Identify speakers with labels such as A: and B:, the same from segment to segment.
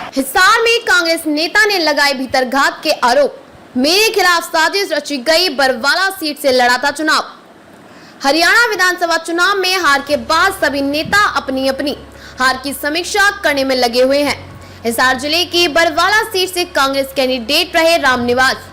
A: हिसार में कांग्रेस नेता ने लगाए भीतरघात के आरोप। मेरे खिलाफ साजिश रची गई, बरवाला सीट से लड़ा था चुनाव। हरियाणा विधानसभा चुनाव में हार के बाद सभी नेता अपनी अपनी हार की समीक्षा करने में लगे हुए हैं। हिसार जिले की बरवाला सीट से कांग्रेस कैंडिडेट रहे रामनिवास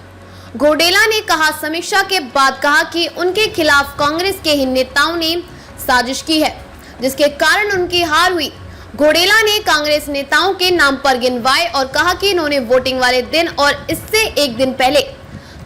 A: घोडेला ने समीक्षा के बाद कहा कि उनके खिलाफ कांग्रेस के ही नेताओं ने साजिश की है, जिसके कारण उनकी हार हुई। घोडेला ने कांग्रेस नेताओं के नाम पर गिनवाए और कहा कि इन्होंने वोटिंग वाले दिन और इससे एक दिन पहले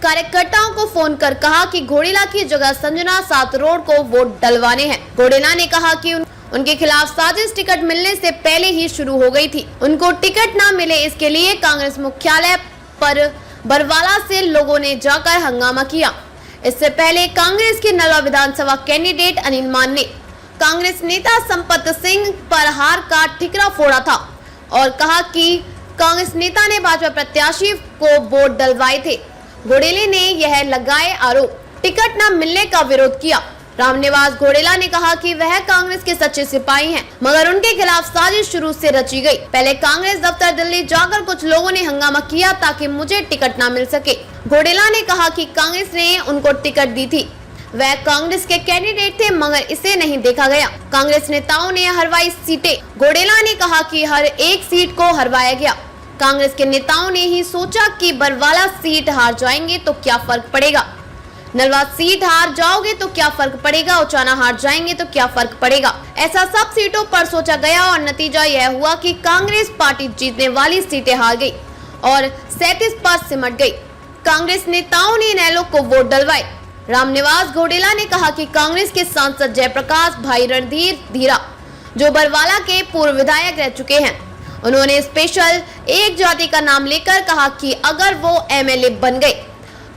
A: कार्यकर्ताओं को फोन कर कहा कि घोडेला की जगह संजना सात रोड को वोट डलवाने हैं। घोडेला ने कहा कि उनके खिलाफ साजिश टिकट मिलने से पहले ही शुरू हो गई थी। उनको टिकट न मिले, इसके लिए कांग्रेस मुख्यालय पर बरवाला से लोगों ने जाकर हंगामा किया। इससे पहले कांग्रेस के नलवा विधानसभा कैंडिडेट अनिल मान ने कांग्रेस नेता संपत सिंह पर हार का ठिकरा फोड़ा था और कहा कि कांग्रेस नेता ने भाजपा प्रत्याशी को वोट डलवाए थे। घोडेले ने यह लगाए आरोप, टिकट न मिलने का विरोध किया। रामनिवास घोडेला ने कहा कि वह कांग्रेस के सच्चे सिपाही हैं, मगर उनके खिलाफ साजिश शुरू से रची गई। पहले कांग्रेस दफ्तर दिल्ली जाकर कुछ लोगों ने हंगामा किया ताकि मुझे टिकट न मिल सके। घोडेला ने कहा कि कांग्रेस ने उनको टिकट दी थी, वह कांग्रेस के कैंडिडेट थे, मगर इसे नहीं देखा गया। कांग्रेस नेताओं ने हरवाई सीटें। घोडेला ने कहा कि हर एक सीट को हरवाया गया। कांग्रेस के नेताओं ने ही सोचा कि बरवाला सीट हार जाएंगे तो क्या फर्क पड़ेगा, नलवा सीट हार जाओगे तो क्या फर्क पड़ेगा, उचाना हार जाएंगे तो क्या फर्क पड़ेगा। ऐसा सब सीटों पर सोचा गया और नतीजा यह हुआ कि कांग्रेस पार्टी जीतने वाली सीटें हार गई और 37 पर सिमट गई। कांग्रेस नेताओं ने इनेलो को वोट डलवाए। रामनिवास घोडेला ने कहा कि कांग्रेस के सांसद जयप्रकाश भाई रणधीर धीरा, जो बरवाला के पूर्व विधायक रह चुके हैं, उन्होंने स्पेशल एक जाति का नाम लेकर कहा कि अगर वो एमएलए बन गए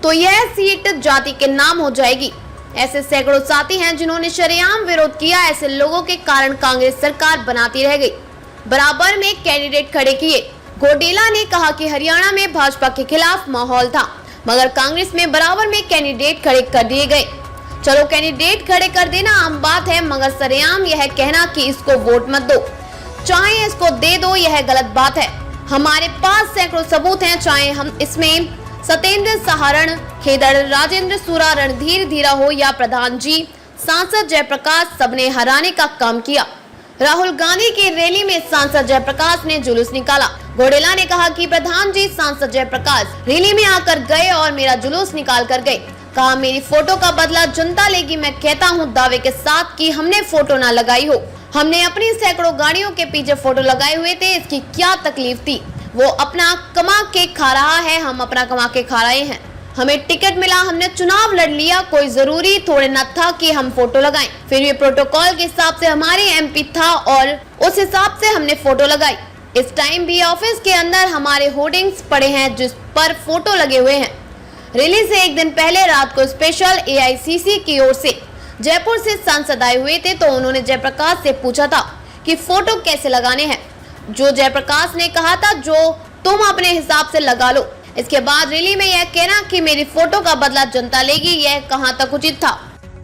A: तो यह सीट जाति के नाम हो जाएगी। ऐसे सैकड़ों साथी हैं जिन्होंने शरेआम विरोध किया। ऐसे लोगों के कारण कांग्रेस सरकार बनाती रह गई, बराबर में कैंडिडेट खड़े किए। घोडेला ने कहा कि हरियाणा में भाजपा के खिलाफ माहौल था, मगर कांग्रेस में बराबर में कैंडिडेट खड़े कर दिए गए। चलो, कैंडिडेट खड़े कर देना आम बात है, मगर सरेआम यह कहना कि इसको वोट मत दो, चाहे इसको दे दो, यह गलत बात है। हमारे पास सैकड़ों सबूत हैं, चाहे हम इसमें सत्येंद्र सहारण, खेदड़, राजेंद्र सूरा, रणधीर धीरा हो या प्रधान जी, सांसद जयप्रकाश, सबने हराने का काम किया। राहुल गांधी की रैली में सांसद जयप्रकाश ने जुलूस निकाला। घोडेला ने कहा कि प्रधान जी सांसद जयप्रकाश रैली में आकर गए और मेरा जुलूस निकाल कर गए। कहा मेरी फोटो का बदला जनता लेगी। मैं कहता हूँ दावे के साथ कि हमने फोटो ना लगाई हो, हमने अपनी सैकड़ों गाड़ियों के पीछे फोटो लगाए हुए थे। इसकी क्या तकलीफ थी? वो अपना कमा के खा रहा है, हम अपना कमा के खा रहे हैं। हमें टिकट मिला, हमने चुनाव लड़ लिया, कोई जरूरी थोड़े न था कि हम फोटो लगाएं। फिर भी प्रोटोकॉल के हिसाब से हमारी एमपी था और उस हिसाब से हमने फोटो लगाई। इस टाइम भी ऑफिस के अंदर हमारे होर्डिंग्स पड़े हैं जिस पर फोटो लगे हुए हैं। रैली से एक दिन पहले रात को स्पेशल एआईसीसी की ओर से जयपुर से सांसद आए हुए थे, तो उन्होंने जयप्रकाश से पूछा था कि फोटो कैसे लगाने हैं, जो जयप्रकाश ने कहा था जो तुम अपने हिसाब से लगा लो। इसके बाद रैली में यह कहना कि मेरी फोटो का बदला जनता लेगी, यह कहां तक उचित था।